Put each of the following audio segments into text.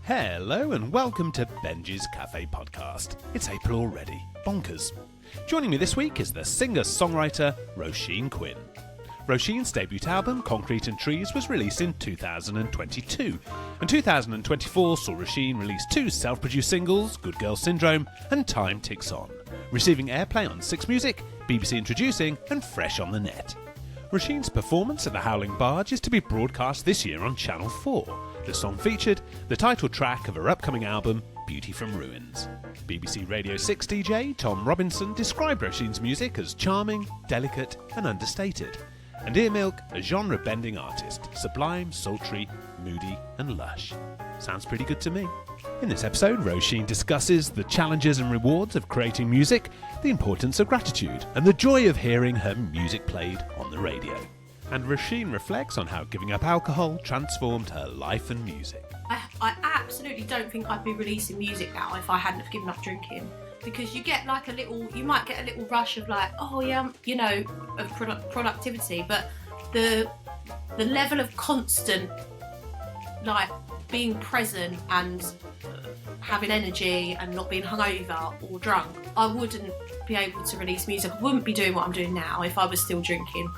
Hello and welcome to Benjy's Cafe Podcast. It's April already. Bonkers. Joining me this week is the singer-songwriter Roisin Quinn. Roisin's debut album, Concrete and Trees, was released in 2022, and 2024 saw Roisin release two self-produced singles, Good Girl Syndrome and Time Ticks On, receiving airplay on Six Music, BBC Introducing and Fresh on the Net. Roisin's performance at the Howling Barge is to be broadcast this year on Channel 4. The song featured the title track of her upcoming album, Beauty from Ruins. BBC Radio 6 DJ Tom Robinson described Roisin's music as charming, delicate and understated, and Earmilk a genre-bending artist, sublime, sultry, moody and lush. Sounds pretty good to me. In this episode, Roisin discusses the challenges and rewards of creating music, the importance of gratitude, and the joy of hearing her music played on the radio. And Roisin reflects on how giving up alcohol transformed her life and music. I absolutely don't think I'd be releasing music now if I hadn't have given up drinking, because you get like you might get a little rush of like, oh yeah, you know, of productivity, but the level of constant like being present and having energy and not being hungover or drunk, I wouldn't be able to release music. I wouldn't be doing what I'm doing now if I was still drinking.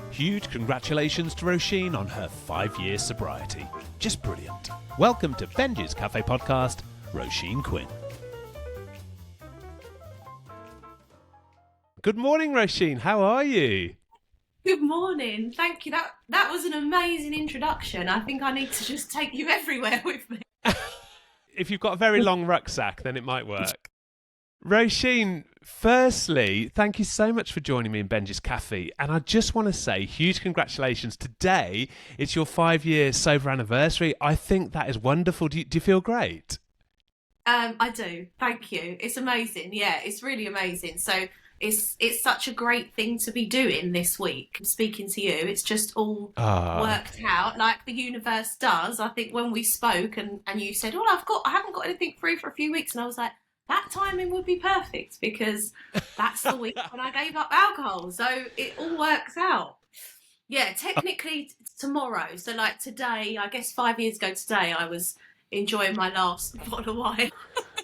Huge congratulations to Roisin on her 5-year sobriety. Just brilliant. Welcome to Benjy's Cafe Podcast, Roisin Quinn. Good morning, Roisin. How are you? Good morning. Thank you. That was an amazing introduction. I think I need to just take you everywhere with me. If you've got a very long rucksack, then it might work. Roisin, firstly, thank you so much for joining me in Benjy's Cafe. And I just want to say huge congratulations. Today, it's your 5-year sober anniversary. I think that is wonderful. Do you feel great? I do. Thank you. It's amazing. Yeah, it's really amazing. So it's such a great thing to be doing this week. Speaking to you, it's just all worked out like the universe does. I think when we spoke and you said, "Oh, I haven't got anything free for a few weeks," and I was like, that timing would be perfect because that's the week when I gave up alcohol. So it all works out. Yeah, technically tomorrow. So like today, I guess 5 years ago today, I was enjoying my last bottle of wine.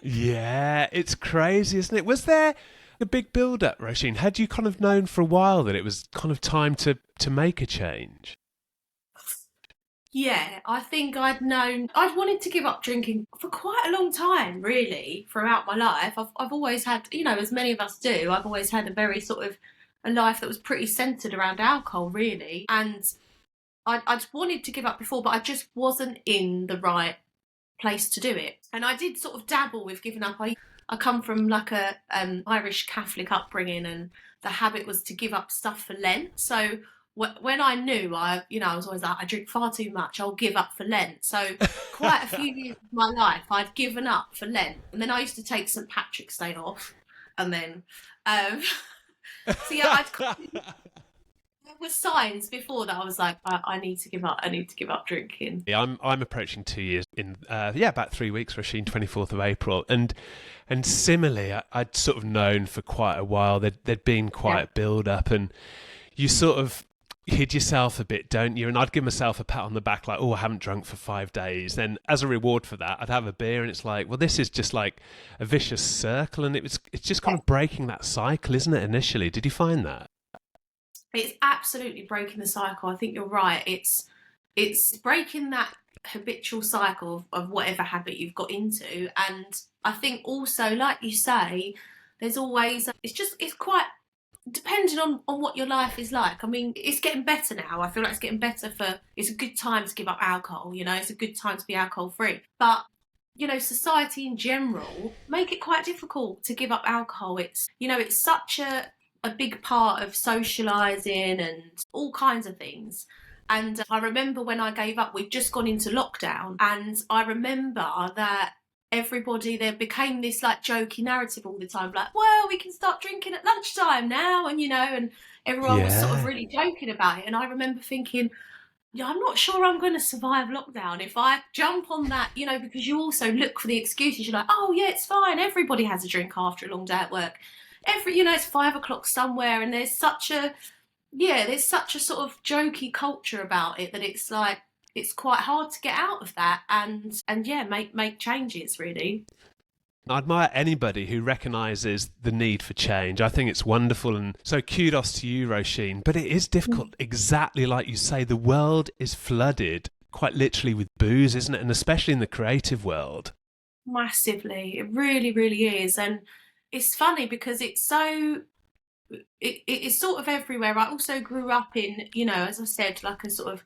Yeah, it's crazy, isn't it? Was there a big build-up, Roisin? Had you kind of known for a while that it was kind of time to make a change? Yeah, I think I'd wanted to give up drinking for quite a long time, really, throughout my life. I've always had, you know, as many of us do, I've always had a very sort of a life that was pretty centred around alcohol, really. And I'd wanted to give up before, but I just wasn't in the right place to do it. And I did sort of dabble with giving up. I come from like a Irish Catholic upbringing, and the habit was to give up stuff for Lent. So when I knew, I was always like, I drink far too much, I'll give up for Lent. So quite a few years of my life, I'd given up for Lent. And then I used to take St. Patrick's Day off. And then, so yeah, there were signs before that I was like, I need to give up drinking. Yeah, I'm approaching 2 years in, about 3 weeks, Roisin, 24th of April. And similarly, I'd sort of known for quite a while there'd been quite a build-up, and you sort of hid yourself a bit, don't you? And I'd give myself a pat on the back like, oh, I haven't drunk for 5 days. Then as a reward for that, I'd have a beer, and it's like, well, this is just like a vicious circle, and it's just kind of breaking that cycle, isn't it, initially? Did you find that? It's absolutely breaking the cycle. I think you're right. It's breaking that habitual cycle of whatever habit you've got into. And I think also, like you say, there's always, it's quite depending on what your life is like. I mean, it's getting better now. I feel like it's getting better it's a good time to give up alcohol, you know, it's a good time to be alcohol free. But, you know, society in general make it quite difficult to give up alcohol. It's, you know, it's such a big part of socialising and all kinds of things. And I remember when I gave up, we'd just gone into lockdown, and I remember that everybody, there became this like jokey narrative all the time, like, well, we can start drinking at lunchtime now, and you know, and everyone was sort of really joking about it. And I remember thinking, yeah, I'm not sure I'm going to survive lockdown if I jump on that, you know, because you also look for the excuses. You're like, oh yeah, it's fine, everybody has a drink after a long day at work, you know, it's 5 o'clock somewhere, and there's such a sort of jokey culture about it that it's like, it's quite hard to get out of that and yeah, make changes really. I admire anybody who recognises the need for change. I think it's wonderful, and so kudos to you, Roisin. But it is difficult, exactly like you say. The world is flooded, quite literally, with booze, isn't it? And especially in the creative world. Massively, it really, really is. And it's funny because it's sort of everywhere. I also grew up in, as I said, like a sort of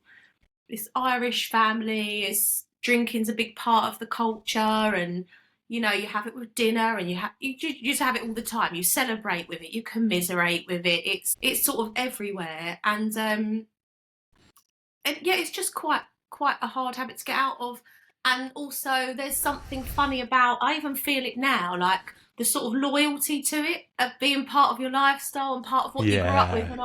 this Irish family. Is drinking's a big part of the culture, and you have it with dinner, and you just have it all the time. You celebrate with it, you commiserate with it. It's sort of everywhere, and yeah, it's just quite a hard habit to get out of. And also, there's something funny about. I even feel it now, like the sort of loyalty to it, of being part of your lifestyle and part of what you grew up with. And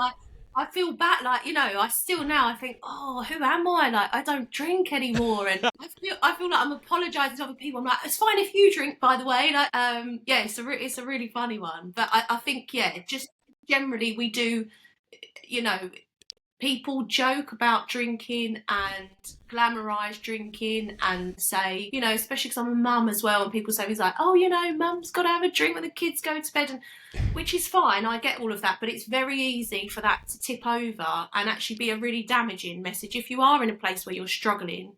I feel bad, like I still now I think, oh, who am I? Like I don't drink anymore, and I feel like I'm apologising to other people. I'm like, it's fine if you drink, by the way. Like, yeah, it's a really funny one. But I think, yeah, just generally we do, people joke about drinking and glamorise drinking and say, especially because I'm a mum as well, and people say, he's like, oh, mum's got to have a drink when the kids go to bed, and which is fine, I get all of that, but it's very easy for that to tip over and actually be a really damaging message. If you are in a place where you're struggling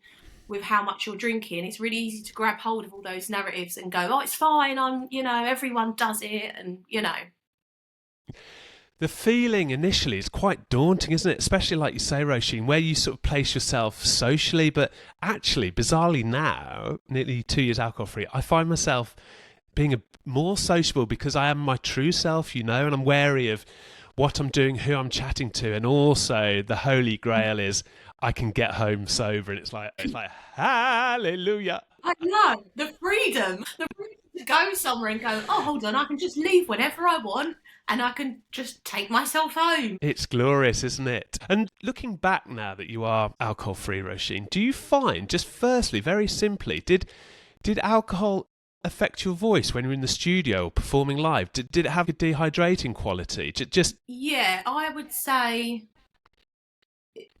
with how much you're drinking, it's really easy to grab hold of all those narratives and go, oh, it's fine, everyone does it, and The feeling initially is quite daunting, isn't it? Especially like you say, Roisin, where you sort of place yourself socially. But actually, bizarrely now, nearly 2 years alcohol-free, I find myself being more sociable because I am my true self, and I'm wary of what I'm doing, who I'm chatting to. And also the holy grail is I can get home sober, and it's like hallelujah. I know, the freedom to go somewhere and go, oh, hold on, I can just leave whenever I want, and I can just take myself home. It's glorious, isn't it? And looking back now that you are alcohol-free, Roisin, do you find, just firstly, very simply, did alcohol affect your voice when you were in the studio or performing live? Did it have a dehydrating quality? Yeah, I would say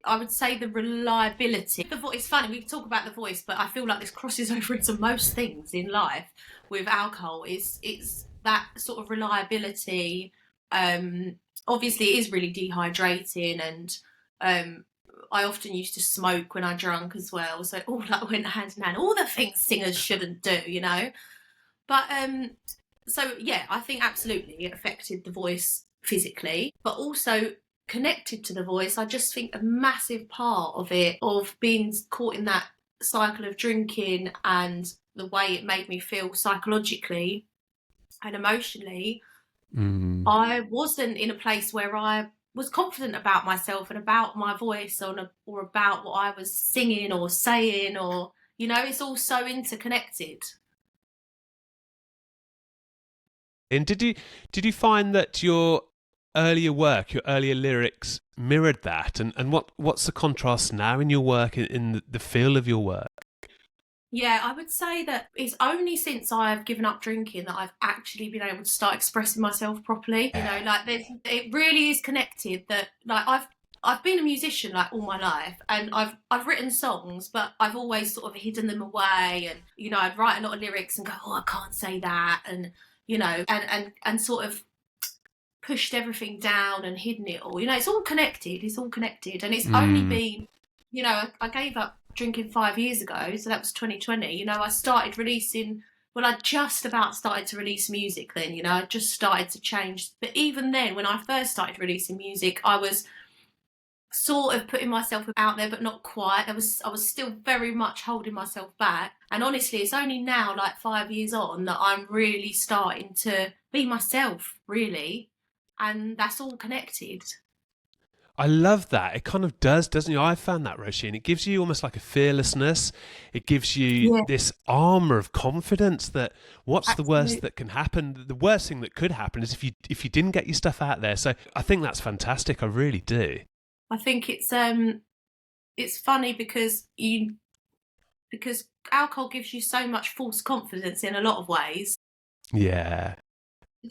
the reliability. It's funny, we talk about the voice, but I feel like this crosses over into most things in life with alcohol. It's that sort of reliability. Obviously, it is really dehydrating, and I often used to smoke when I drank as well. So all that went hand in hand. All the things singers shouldn't do, But so yeah, I think absolutely it affected the voice physically, but also connected to the voice. I just think a massive part of it, of being caught in that cycle of drinking and the way it made me feel psychologically and emotionally, I wasn't in a place where I was confident about myself and about my voice, or about what I was singing or saying, or it's all so interconnected. And did you find that your earlier work, your earlier lyrics mirrored that? And what's the contrast now in your work, in the feel of your work? Yeah, I would say that it's only since I've given up drinking that I've actually been able to start expressing myself properly. It really is connected. That like I've been a musician like all my life, and I've written songs, but I've always sort of hidden them away, and I'd write a lot of lyrics and go, oh, I can't say that, and and sort of pushed everything down and hidden it all. It's all connected. It's all connected, and it's only been, I gave up drinking 5 years ago, so that was 2020. I started releasing. Well, I just about started to release music then. I just started to change. But even then, when I first started releasing music, I was sort of putting myself out there, but not quite. I was still very much holding myself back. And honestly, it's only now, like 5 years on, that I'm really starting to be myself, really. And that's all connected. I love that. It kind of does, doesn't it? I found that, Roisin. It gives you almost like a fearlessness. It gives you this armour of confidence that what's the worst that can happen? The worst thing that could happen is if you didn't get your stuff out there. So I think that's fantastic. I really do. I think it's funny because alcohol gives you so much false confidence in a lot of ways. Yeah.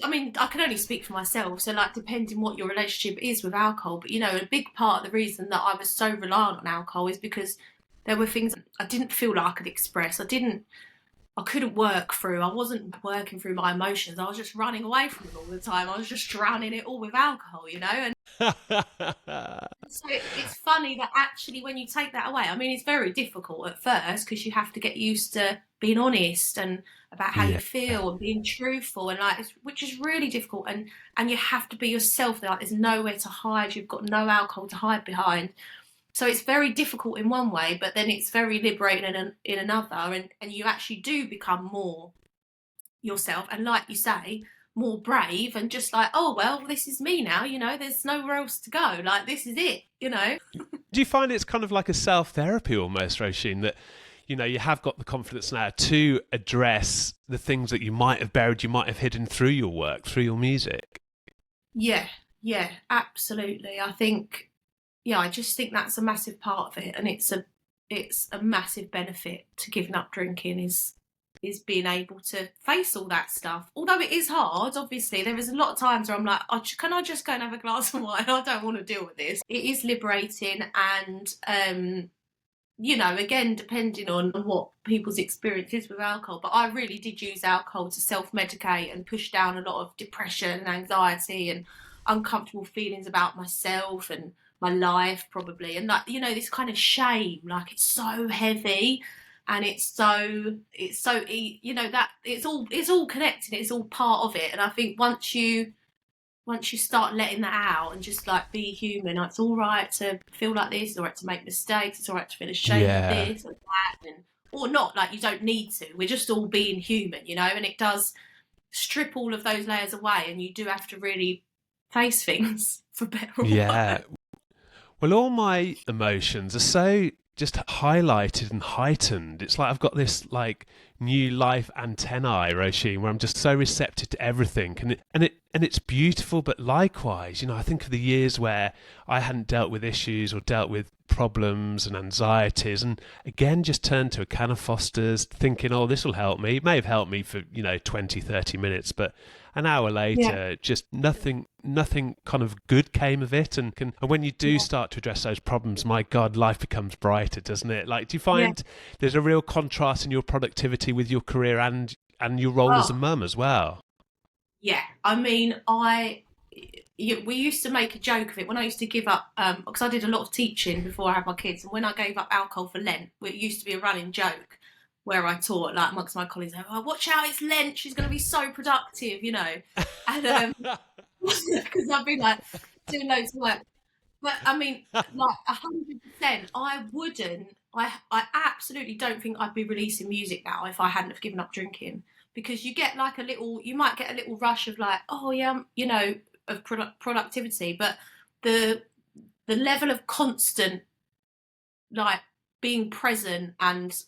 I mean, I can only speak for myself, so like depending what your relationship is with alcohol, but a big part of the reason that I was so reliant on alcohol is because there were things I didn't feel like I could express. I couldn't work through. I wasn't working through my emotions. I was just running away from them all the time. I was just drowning it all with alcohol, And so it's funny that actually when you take that away, I mean, it's very difficult at first because you have to get used to being honest and about how you Yeah. feel and being truthful and which is really difficult. And you have to be yourself. Like there's nowhere to hide. You've got no alcohol to hide behind. So it's very difficult in one way, but then it's very liberating in another. And you actually do become more yourself. And like you say, more brave and just like, oh, well, this is me now. There's nowhere else to go. Like, this is it. Do you find it's kind of like a self-therapy almost, Roisin, that, you have got the confidence now to address the things that you might have buried, you might have hidden through your work, through your music? Yeah, absolutely. I just think that's a massive part of it, and it's a massive benefit to giving up drinking is being able to face all that stuff. Although it is hard, obviously, there is a lot of times where I'm like, oh, can I just go and have a glass of wine? I don't want to deal with this. It is liberating, and again, depending on what people's experience is with alcohol, but I really did use alcohol to self-medicate and push down a lot of depression and anxiety and uncomfortable feelings about myself and my life probably, and that this kind of shame, like it's so heavy and it's so that it's all connected, it's all part of it. And I think once you start letting that out and just like be human, it's all right to feel like this, it's all right to make mistakes, it's all right to feel ashamed of this or that, or not, like you don't need to, we're just all being human, and it does strip all of those layers away, and you do have to really face things for better or worse. Well, all my emotions are so just highlighted and heightened. It's like I've got this like new life antennae, Roisin, where I'm just so receptive to everything, and it's beautiful. But likewise, I think of the years where I hadn't dealt with issues or dealt with problems and anxieties, and again just turned to a can of Foster's thinking, oh, this will help me. It may have helped me for 20, 30 minutes, but an hour later, just nothing kind of good came of it. And when you do start to address those problems, my God, life becomes brighter, doesn't it? Like, do you find there's a real contrast in your productivity with your career and your role as a mum as well? Yeah, I mean, we used to make a joke of it when I used to give up, because I did a lot of teaching before I had my kids, and when I gave up alcohol for Lent, it used to be a running joke where I taught, like, amongst my colleagues, oh, watch out, it's Lent, she's going to be so productive, and because I've been like doing loads of work. But I mean, like 100%, I absolutely don't think I'd be releasing music now if I hadn't have given up drinking, because you might get a little rush of like, oh yeah, of productivity, but the level of constant, like, being present and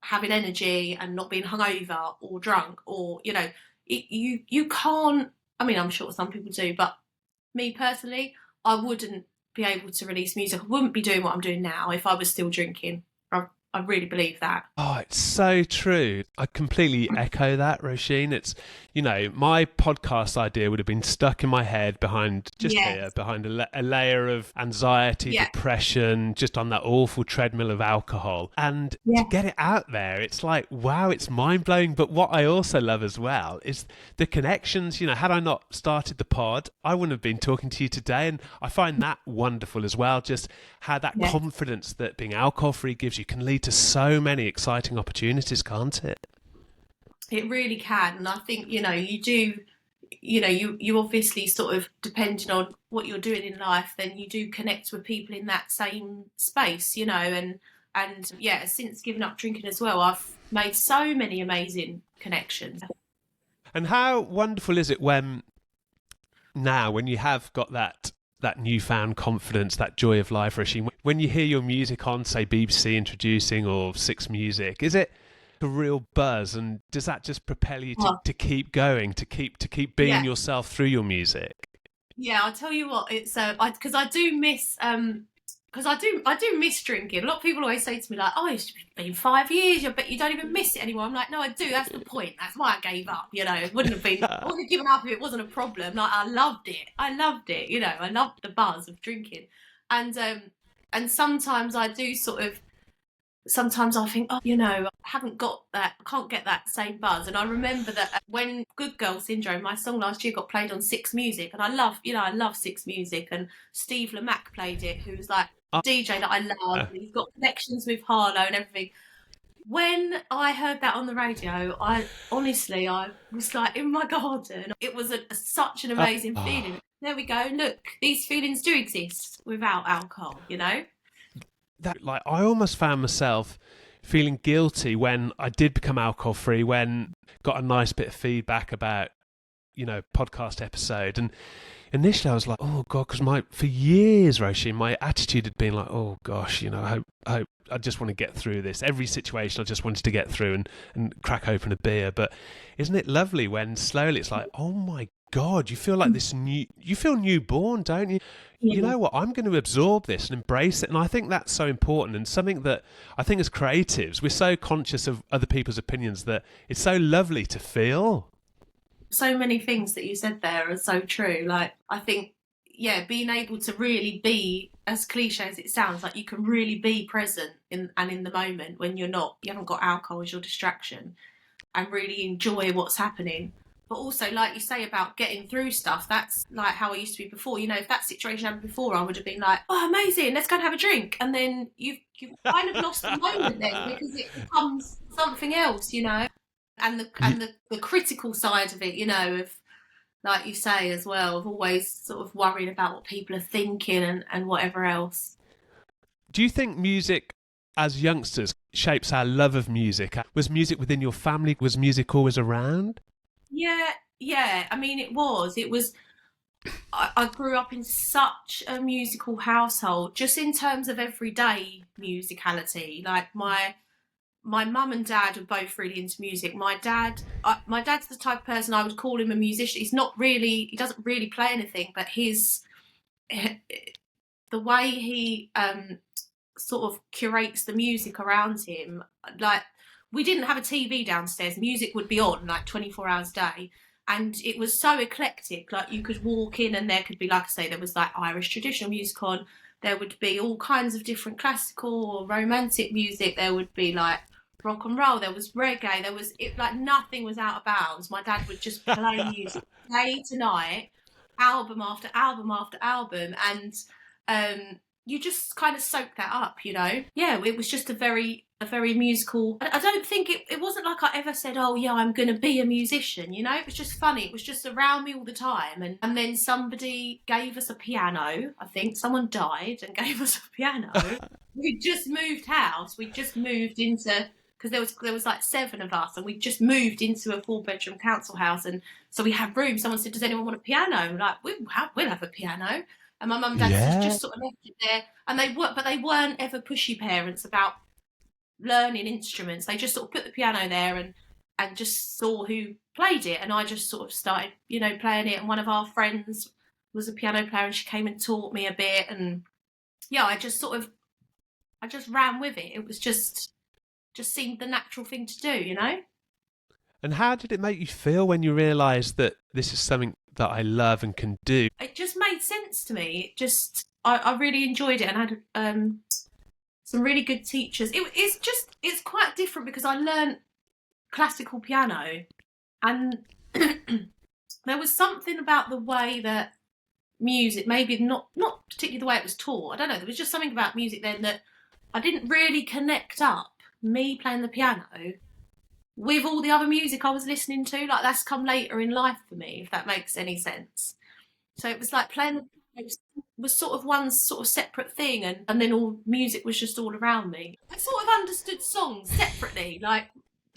having energy and not being hungover or drunk or you can't. I mean, I'm sure some people do, but me personally, I wouldn't be able to release music. I wouldn't be doing what I'm doing now if I was still drinking. I really believe that. Oh, it's so true. I completely echo that, Roisin. It's, my podcast idea would have been stuck in my head behind a layer of anxiety, depression, just on that awful treadmill of alcohol. And to get it out there, it's like, wow, it's mind-blowing. But what I also love as well is the connections. Had I not started the pod, I wouldn't have been talking to you today. And I find that wonderful as well, just how that confidence that being alcohol-free gives you can lead to so many exciting opportunities, can't it? It really can. And I think, you do, you obviously sort of, depending on what you're doing in life, then you do connect with people in that same space, and since giving up drinking as well, I've made so many amazing connections. And how wonderful is it when you have got that newfound confidence, that joy of life, Roisin, when you hear your music on, say, BBC Introducing or Six Music, is it a real buzz, and does that just propel you to keep going, to keep being yourself through your music? Yeah, I'll tell you what, it's because I do miss because I do miss drinking. A lot of people always say to me like, oh, it's been 5 years, but you don't even miss it anymore. I'm like, no, I do. That's the point. That's why I gave up. It wouldn't have been. I wouldn't have given up if it wasn't a problem. Like, I loved it. I loved the buzz of drinking, and sometimes I do sort of sometimes I think, oh, you know, I haven't got that, I can't get that same buzz. And I remember that when Good Girl Syndrome, my song last year, got played on Six Music, and I love Six Music, and Steve Lamacq played it, who's like a DJ that I love. And he's got connections with Harlow and everything. When I heard that on the radio, I honestly, I was like in my garden. It was such an amazing feeling. There we go. Look, these feelings do exist without alcohol, you know? That, like, I almost found myself feeling guilty when I did become alcohol free, when got a nice bit of feedback about, you know, podcast episode. And initially I was like, oh God, because for years, Roisin, my attitude had been like, oh gosh, you know, I just want to get through this. Every situation I just wanted to get through and crack open a beer. But isn't it lovely when slowly it's like, oh my God, you feel like you feel newborn, don't you? Yeah. You know what, I'm going to absorb this and embrace it. And I think that's so important, and something that I think as creatives, we're so conscious of other people's opinions that it's so lovely to feel. So many things that you said there are so true. Like, I think, yeah, being able to really be, as cliche as it sounds, like you can really be present in the moment when you haven't got alcohol as your distraction, and really enjoy what's happening. But also, like you say about getting through stuff, that's like how I used to be before. You know, if that situation happened before, I would have been like, oh, amazing, let's go and have a drink. And then you've kind of lost the moment then, because it becomes something else, you know. And the critical side of it, you know, of, like you say as well, of always sort of worrying about what people are thinking and whatever else. Do you think music as youngsters shapes our love of music? Was music within your family? Was music always around? Yeah. I mean, it was. I grew up in such a musical household, just in terms of everyday musicality. Like my mum and dad were both really into music. My dad's the type of person I would call him a musician. He doesn't really play anything, but the way he sort of curates the music around him, like, we didn't have a TV downstairs. Music would be on like 24 hours a day. And it was so eclectic. Like, you could walk in and there could be, like I say, there was like Irish traditional music on. There would be all kinds of different classical or romantic music. There would be like rock and roll. There was reggae. Like, nothing was out of bounds. My dad would just play music day to night, album after album after album. And you just kind of soak that up, you know? Yeah, it was just a very musical. I don't think it wasn't like I ever said, oh yeah, I'm going to be a musician, you know? It was just funny. It was just around me all the time. And then somebody gave us a piano. I think someone died and gave us a piano. We just moved house. We just moved into, because there was like 7 of us, and we just moved into a 4-bedroom council house. And so we had room. Someone said, does anyone want a piano? We're like, we'll have a piano. And my mum and dad just sort of left it there. And they weren't ever pushy parents about learning instruments. They just sort of put the piano there and just saw who played it. And I just sort of started, you know, playing it. And one of our friends was a piano player, and she came and taught me a bit. And yeah, I just ran with it. It was just seemed the natural thing to do, you know? And how did it make you feel when you realised that this is something that I love and can do? It just made sense to me. I really enjoyed it, and had some really good teachers. It's quite different, because I learned classical piano, and there was something about the way that music, maybe not particularly the way it was taught, I don't know, there was just something about music then that I didn't really connect up, me playing the piano, with all the other music I was listening to. Like, that's come later in life for me, if that makes any sense. So it was like playing the piano was sort of one sort of separate thing, and then all music was just all around me. I sort of understood songs separately. Like,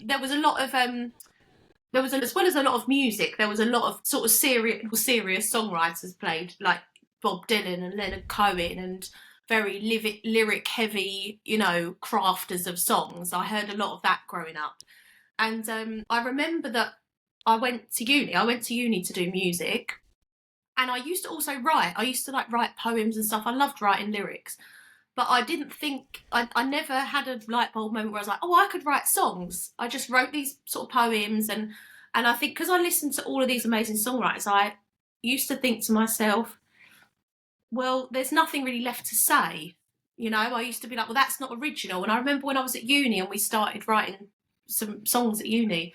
there was a lot of as well as a lot of music, there was a lot of sort of serious songwriters played, like Bob Dylan and Leonard Cohen, and very lyric heavy, you know, crafters of songs. I heard a lot of that growing up. And I remember that I went to uni to do music. And I used to also write. I used to like write poems and stuff. I loved writing lyrics. But I didn't think, I never had a light bulb moment where I was like, oh, I could write songs. I just wrote these sort of poems. And I think because I listened to all of these amazing songwriters, I used to think to myself, well, there's nothing really left to say. I used to be like, well, that's not original. And I remember when I was at uni and we started writing some songs at uni,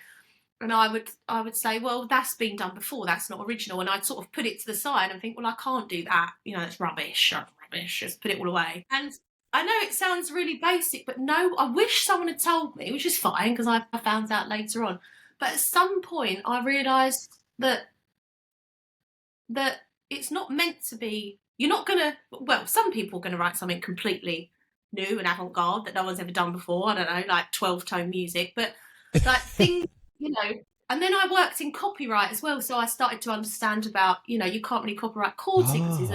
and I would say, well, that's been done before, that's not original. And I'd sort of put it to the side and think, well, I can't do that. It's rubbish, just put it all away. And I know it sounds really basic, but no, I wish someone had told me, which is fine because I found out later on. But at some point I realised that it's not meant to be. You're not gonna. Well, some people are gonna write something completely new and avant-garde that no one's ever done before. I don't know, like 12-tone music, but like things, And then I worked in copyright as well, so I started to understand about, you can't really copyright chord sequences.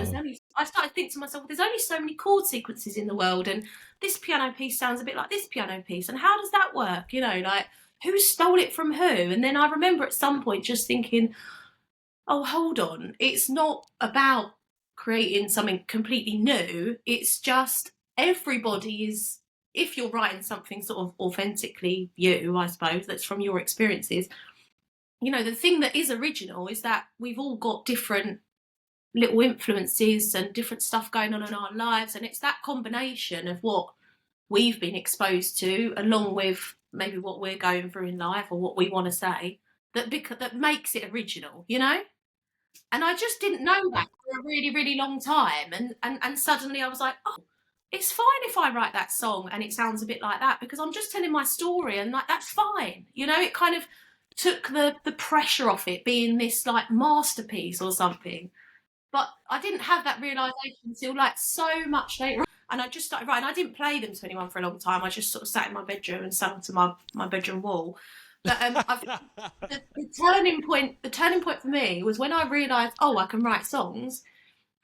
I started to think to myself, well, there's only so many chord sequences in the world, and this piano piece sounds a bit like this piano piece, and how does that work? Like who stole it from who? And then I remember at some point just thinking, oh, hold on, it's not about creating something completely new. It's just everybody is, if you're writing something sort of authentically you, I suppose, that's from your experiences, the thing that is original is that we've all got different little influences and different stuff going on in our lives. And it's that combination of what we've been exposed to, along with maybe what we're going through in life or what we want to say, that makes it original, And I just didn't know that for a really, really long time. And suddenly I was like, oh, it's fine if I write that song and it sounds a bit like that, because I'm just telling my story, and like that's fine. It kind of took the pressure off it being this like masterpiece or something. But I didn't have that realisation until like so much later on. And I just started writing. I didn't play them to anyone for a long time. I just sort of sat in my bedroom and sang to my bedroom wall. But the turning point for me was when I realised, oh, I can write songs.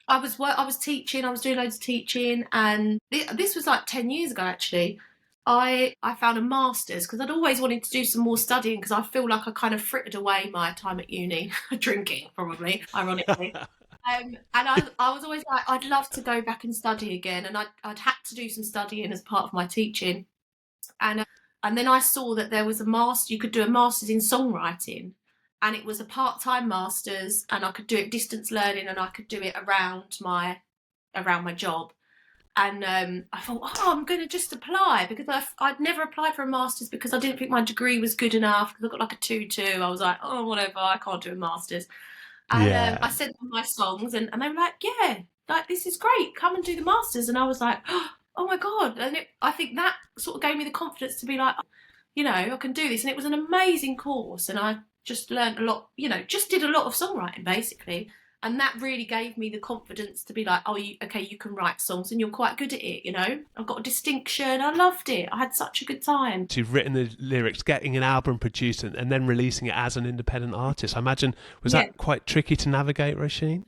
I was teaching. I was doing loads of teaching, and this was like 10 years ago actually. I found a master's because I'd always wanted to do some more studying, because I feel like I kind of frittered away my time at uni drinking, probably, ironically. And I was always like, I'd love to go back and study again, and I'd had to do some studying as part of my teaching, and then I saw that there was a master. You could do a master's in songwriting, and it was a part-time master's, and I could do it distance learning, and I could do it around my job. And I thought, oh, I'm going to just apply, because I'd never applied for a master's because I didn't think my degree was good enough, because I got like a 2-2. I was like, oh, whatever, I can't do a master's. And I sent them my songs, and they were like, yeah, like this is great, come and do the master's. And I was like, oh my God. And I think that sort of gave me the confidence to be like, I can do this. And it was an amazing course, and I just learned a lot, just did a lot of songwriting basically. And that really gave me the confidence to be like, oh, you can write songs and you're quite good at it, I've got a distinction. I loved it. I had such a good time. So you've written the lyrics, getting an album produced, and then releasing it as an independent artist. I imagine, was that quite tricky to navigate, Roisin?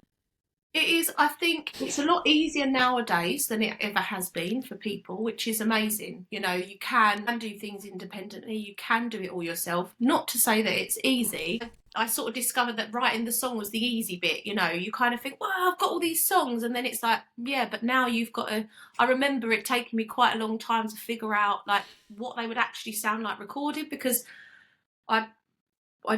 It is. I think it's a lot easier nowadays than it ever has been for people, which is amazing. You can do things independently. You can do it all yourself. Not to say that it's easy. I sort of discovered that writing the song was the easy bit. You kind of think, well, I've got all these songs, and then it's like, yeah, but now you've got to. I remember it taking me quite a long time to figure out like what they would actually sound like recorded, because I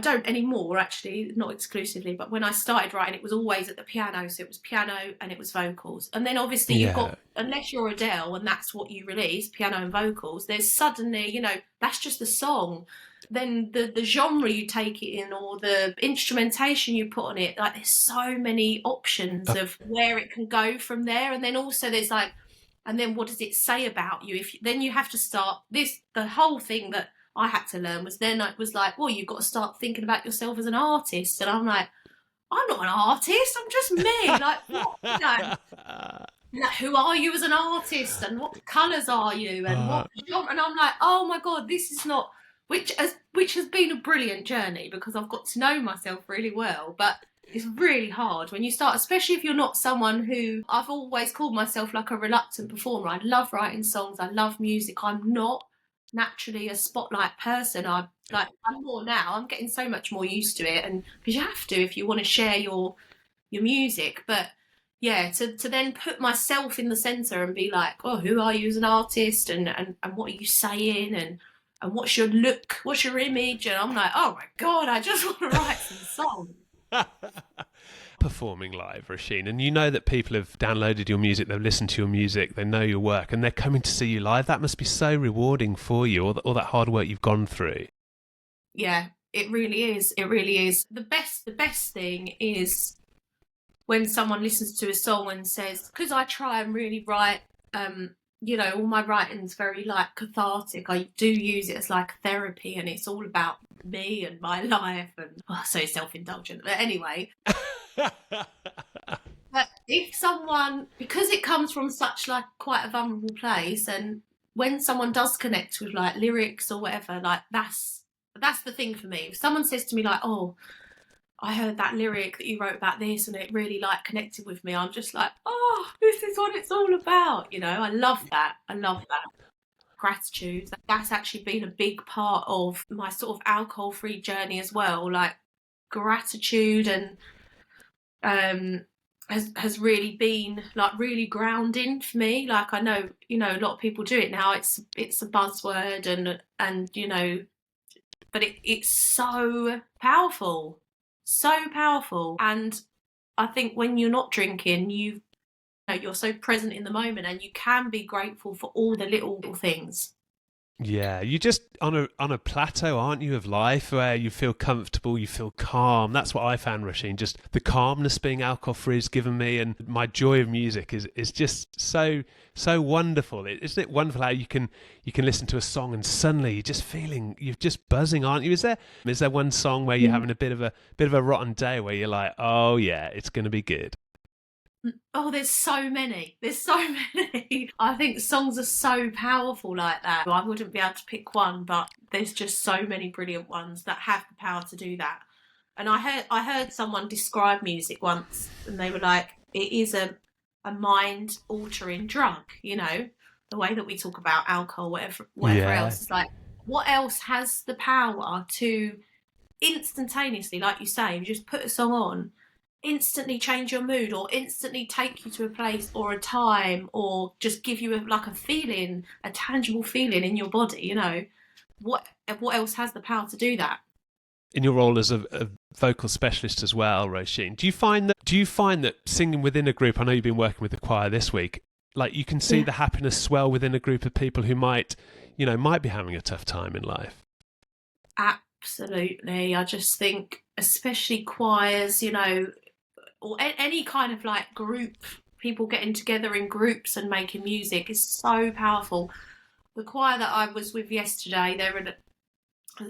don't anymore, actually, not exclusively, but when I started writing, it was always at the piano. So it was piano and it was vocals. And then obviously you've got, unless you're Adele and that's what you release, piano and vocals, there's suddenly, that's just the song. Then the genre you take it in, or the instrumentation you put on it, like there's so many options of where it can go from there. And then also there's like, and then what does it say about you? Then you have to start the whole thing that I had to learn was then it was like, well, you've got to start thinking about yourself as an artist. And I'm like, I'm not an artist, I'm just me. Like, what, like, who are you as an artist, and what colours are you, and what genre? And I'm like, oh my God, this is not, which has been a brilliant journey, because I've got to know myself really well. But it's really hard when you start, especially if you're not someone who, I've always called myself like a reluctant performer. I love writing songs, I love music. I'm not naturally a spotlight person. I'm more now. I'm getting so much more used to it, and because you have to if you want to share your music. But yeah, to then put myself in the centre and be like, oh, who are you as an artist, and what are you saying, and what's your look, what's your image? And I'm like, oh my God, I just want to write some songs. performing live, Roisin, and you know that people have downloaded your music, they've listened to your music, they know your work, and they're coming to see you live. That must be so rewarding for you, all that hard work you've gone through. Yeah, it really is. It really is. The best thing is when someone listens to a song and says, because I try and really write, all my writing's very like cathartic. I do use it as like therapy, and it's all about me and my life, and so self-indulgent. But anyway, but if someone, because it comes from such like quite a vulnerable place, and when someone does connect with like lyrics or whatever, like that's the thing for me. If someone says to me like, "Oh, I heard that lyric that you wrote about this and it really like connected with me," I'm just like, oh, this is what it's all about. I love that. Gratitude. That's actually been a big part of my sort of alcohol-free journey as well. Like gratitude and has really been like really grounding for me. Like I know, a lot of people do it now. It's a buzzword and but it's so powerful. So powerful. And I think when you're not drinking, you're so present in the moment, and you can be grateful for all the little things. Yeah, you're just on a plateau, aren't you, of life, where you feel comfortable, you feel calm. That's what I found, Roisin. Just the calmness being alcohol-free has given me, and my joy of music is just so wonderful. Isn't it wonderful how you can listen to a song and suddenly you're just buzzing, aren't you? Is there one song where you're having a bit of a rotten day where you're like, oh yeah, it's going to be good? Oh, there's so many. I think songs are so powerful like that. I wouldn't be able to pick one, but there's just so many brilliant ones that have the power to do that. And I heard someone describe music once, and they were like, it is a mind altering drug, the way that we talk about alcohol, whatever else. It's like, what else has the power to instantaneously, like you say, you just put a song on, instantly change your mood, or instantly take you to a place or a time, or just give you a feeling, a tangible feeling in your body. What else has the power to do that? In your role as a vocal specialist as well, Roisin, do you find that singing within a group, I know you've been working with the choir this week, like you can see the happiness swell within a group of people who might be having a tough time in life? Absolutely. I just think, especially choirs, or any kind of like group, people getting together in groups and making music is so powerful. The choir that I was with yesterday, they're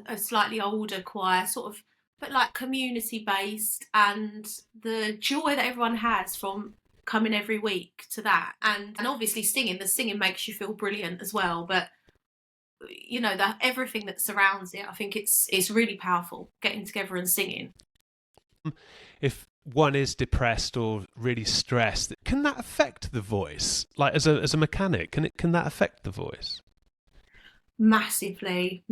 a slightly older choir, sort of, but like community based, and the joy that everyone has from coming every week to that, and obviously the singing makes you feel brilliant as well, but that everything that surrounds it, I think it's really powerful, getting together and singing. If one is depressed or really stressed, can that affect the voice? Like as a mechanic, can that affect the voice? Massively.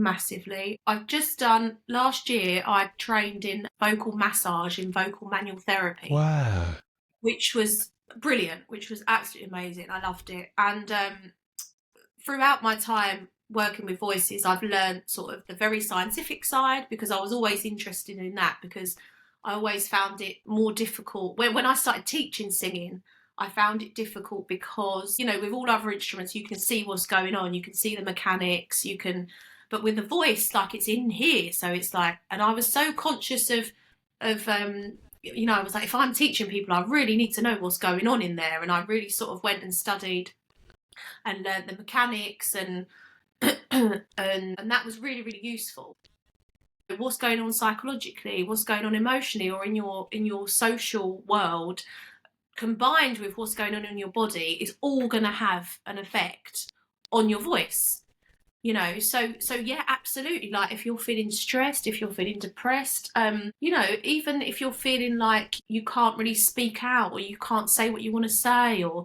I've just done, last year I trained in vocal massage, in vocal manual therapy. Wow. Which was brilliant, which was absolutely amazing. I loved it. And throughout my time working with voices, I've learned sort of the very scientific side, because I was always interested in that, because I always found it more difficult. When I started teaching singing, I found it difficult because, with all other instruments, you can see what's going on. You can see the mechanics, but with the voice, like it's in here. So it's like, and I was so conscious of I was like, if I'm teaching people, I really need to know what's going on in there. And I really sort of went and studied and learned the mechanics and that was really, really useful. What's going on psychologically, what's going on emotionally, or in your social world, combined with what's going on in your body, is all going to have an effect on your voice. So yeah, absolutely. Like if you're feeling stressed, if you're feeling depressed, even if you're feeling like you can't really speak out, or you can't say what you want to say, or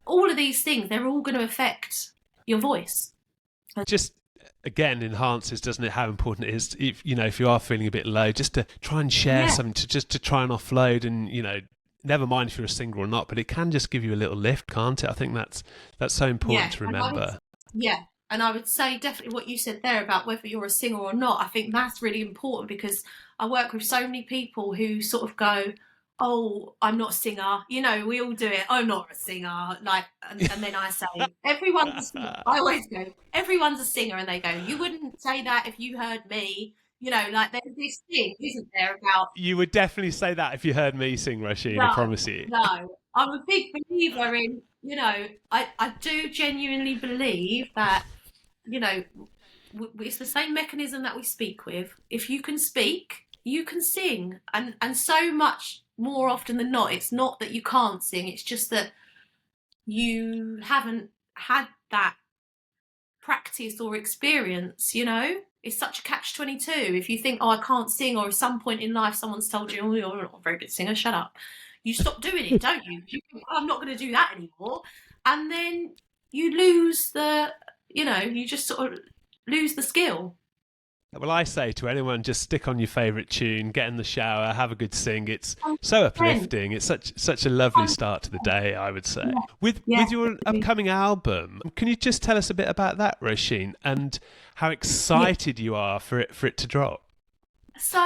all of these things, they're all going to affect your voice. Just again enhances, doesn't it, how important it is if you are feeling a bit low, just to try and share something, to try and offload, and never mind if you're a singer or not, but it can just give you a little lift, can't it? I think that's so important to remember. And I would say definitely what you said there about whether you're a singer or not, I think that's really important, because I work with so many people who sort of go, oh, I'm not a singer. You know, we all do it. I'm not a singer. Like, and then I say, everyone's a singer. I always go, everyone's a singer. And they go, you wouldn't say that if you heard me. You know, like there's this thing, isn't there, about You would definitely say that if you heard me sing, Roisin, I no, promise you. no. I'm a big believer in, you know, I do genuinely believe that, you know, it's the same mechanism that we speak with. If you can speak, you can sing. And so much more often than not, it's not that you can't sing, it's just that you haven't had that practice or experience, you know? It's such a catch-22. If you think, oh, I can't sing, or at some point in life someone's told you, oh, you're not a very good singer, shut up. You stop doing it, don't you? You think, oh, I'm not going to do that anymore. And then you lose you just sort of lose the skill. Well, I say to anyone, just stick on your favourite tune, get in the shower, have a good sing. It's so 100%. uplifting. It's such a lovely start to the day, I would say. With your upcoming album, can you just tell us a bit about that, Roisin, and how excited you are for it to drop? So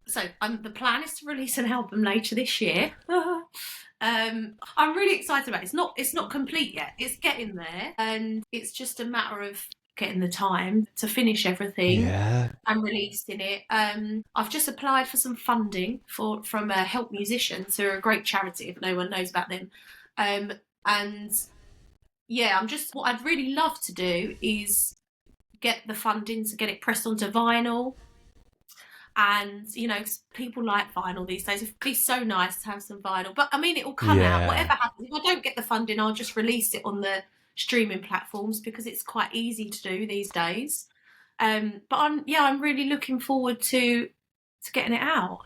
the plan is to release an album later this year. I'm really excited about it. It's not complete yet. It's getting there, and it's just a matter of getting the time to finish everything and releasing it. I've just applied for some funding from Help Musicians, who are a great charity if no one knows about them. And yeah, what I'd really love to do is get the funding to get it pressed onto vinyl. And, you know, people like vinyl these days. It'd be so nice to have some vinyl. But, I mean, it will come out. Whatever happens, if I don't get the funding, I'll just release it on the streaming platforms, because it's quite easy to do these days. But I'm really looking forward to getting it out.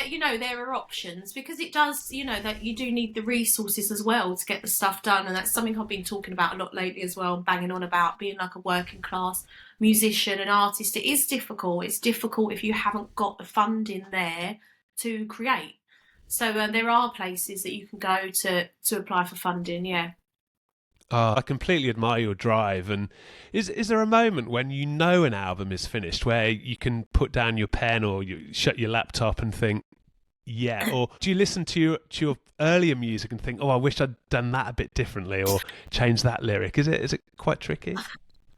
You know, there are options, because it does, you know, that you do need the resources as well to get the stuff done. And that's something I've been talking about a lot lately as well, banging on about being like a working class musician and artist. It is difficult. It's difficult if you haven't got the funding there to create. So there are places that you can go to apply for funding, yeah. I completely admire your drive. And is there a moment when you know an album is finished where you can put down your pen or you shut your laptop and think, yeah? Or do you listen to your earlier music and think, oh, I wish I'd done that a bit differently or changed that lyric? Is it quite tricky?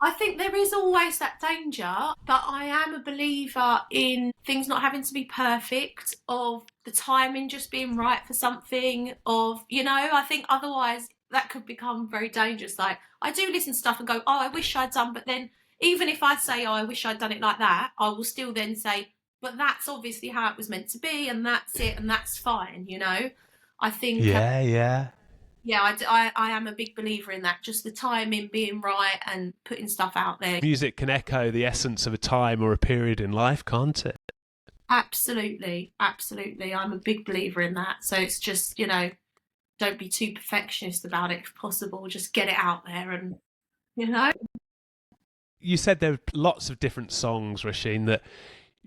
I think there is always that danger, but I am a believer in things not having to be perfect, of the timing just being right for something, of, you know, I think otherwise that could become very dangerous. Like, I do listen to stuff and go, oh, I wish I'd done, but then even if I say, oh, I wish I'd done it like that, I will still then say, but that's obviously how it was meant to be, and that's it, and that's fine, you know? I think... Yeah, I am a big believer in that, just the timing being right and putting stuff out there. Music can echo the essence of a time or a period in life, can't it? Absolutely. I'm a big believer in that. So it's just, you know, don't be too perfectionist about it if possible. Just get it out there, and, you know. You said there are lots of different songs, Roisin, that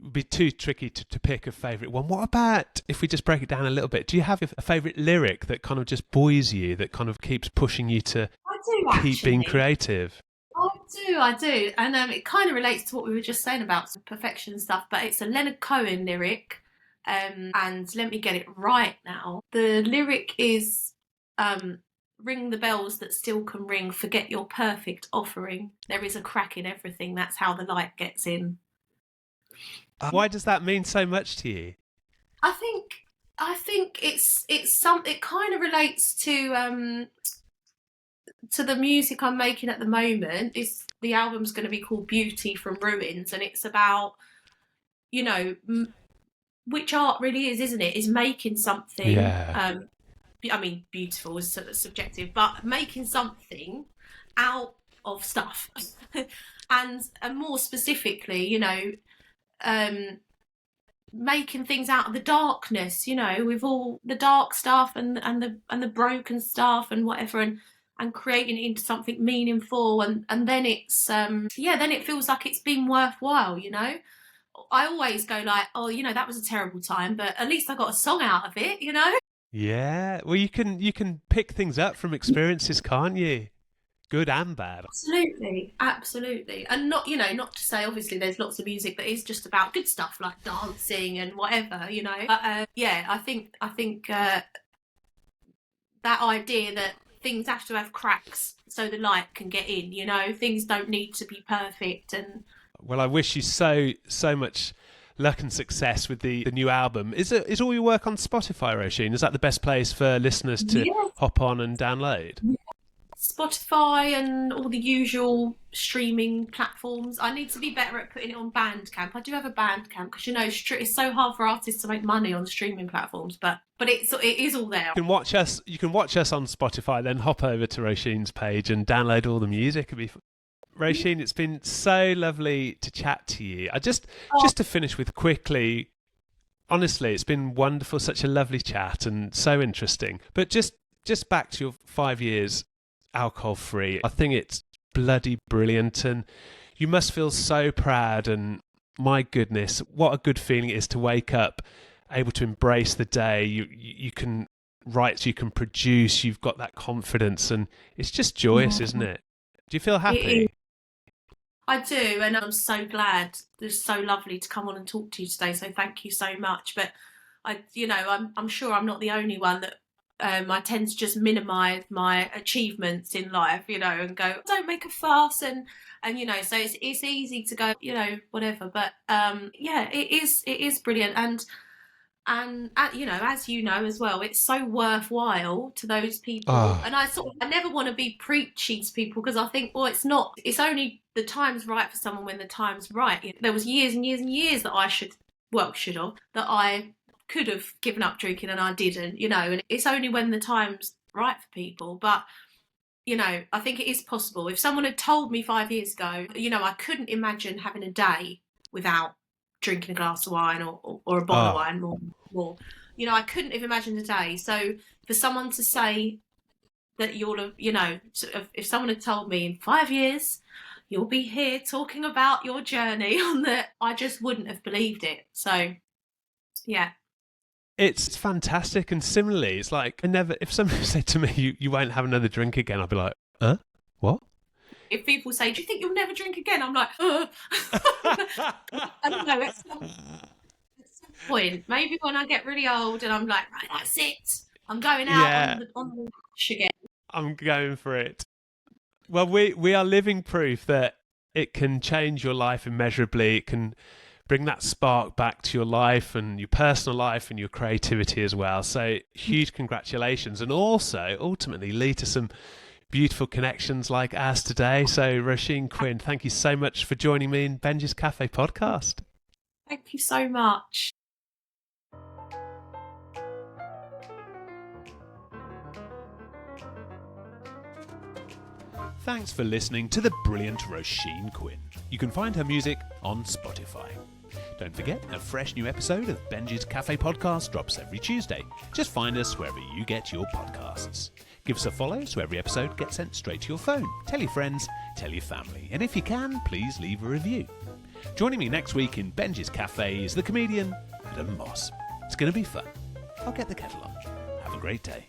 would be too tricky to pick a favourite one. What about if we just break it down a little bit? Do you have a favourite lyric that kind of just buoys you, that kind of keeps pushing you to keep being creative? I do. And it kind of relates to what we were just saying about some perfection stuff, but it's a Leonard Cohen lyric. And let me get it right now. The lyric is, ring the bells that still can ring, forget your perfect offering. There is a crack in everything, that's how the light gets in. Why does that mean so much to you? I think it kind of relates to the music I'm making at the moment. The album's going to be called Beauty from Ruins, and it's about, you know, which art really is, isn't it? Is making something. Yeah. I mean, beautiful is sort of subjective, but making something out of stuff, and more specifically, you know, making things out of the darkness, you know, with all the dark stuff and the broken stuff and whatever, and creating it into something meaningful, and then it's then it feels like it's been worthwhile, you know. I always go like, oh, you know, that was a terrible time, but at least I got a song out of it, you know. Yeah, well, you can pick things up from experiences, can't you? good and bad. Absolutely, absolutely. And not to say, obviously, there's lots of music that is just about good stuff like dancing and whatever, But yeah, I think that idea that things have to have cracks so the light can get in, things don't need to be perfect. And Well, I wish you so much luck and success with the new album. Is all your work on Spotify, Roisin? Is that the best place for listeners to yeah, hop on and download? Spotify and all the usual streaming platforms. I need to be better at putting it on Bandcamp. I do have a Bandcamp because it's so hard for artists to make money on streaming platforms, but it is all there. You can watch us on Spotify, then hop over to Roisin's page and download all the music. Roisin, it's been so lovely to chat to you. Just to finish with quickly, honestly, it's been wonderful, such a lovely chat and so interesting. But just back to your 5 years alcohol free, I think it's bloody brilliant, and you must feel so proud. And my goodness, what a good feeling it is to wake up able to embrace the day. You can write, you can produce, you've got that confidence, and it's just joyous, isn't it? Do you feel happy? I do, and I'm so glad. It's so lovely to come on and talk to you today, so thank you so much. But I'm sure I'm not the only one that I tend to just minimise my achievements in life, and go, don't make a fuss, and so it's easy to go, whatever. But it is brilliant, and as you know as well, it's so worthwhile to those people. And I never want to be preachy to people, because I think, well, it's only the time's right for someone when the time's right. There was years and years and years that I could have given up drinking and I didn't, and it's only when the time's right for people. But I think it is possible. If someone had told me 5 years ago, I couldn't imagine having a day without drinking a glass of wine or a bottle of wine more. I couldn't have imagined a day. So for someone to say that if someone had told me in 5 years you'll be here talking about your journey on I just wouldn't have believed it. So yeah. It's fantastic. And similarly, it's like if somebody said to me, you won't have another drink again, I'd be like, what? If people say, do you think you'll never drink again? I'm like, I don't know, at some point, maybe when I get really old and I'm like, right, that's it. I'm going out on the lash again. I'm going for it. Well, we are living proof that it can change your life immeasurably. It can bring that spark back to your life and your personal life and your creativity as well. So huge congratulations, and also ultimately lead to some beautiful connections like ours today. So Roisin Quinn, thank you so much for joining me in Benjy's Cafe podcast. Thank you so much. Thanks for listening to the brilliant Roisin Quinn. You can find her music on Spotify. Don't forget, a fresh new episode of Benjy's Cafe podcast drops every Tuesday. Just find us wherever you get your podcasts. Give us a follow so every episode gets sent straight to your phone. Tell your friends, tell your family, and if you can, please leave a review. Joining me next week in Benjy's Cafe is the comedian Adam Moss. It's going to be fun. I'll get the kettle on. Have a great day.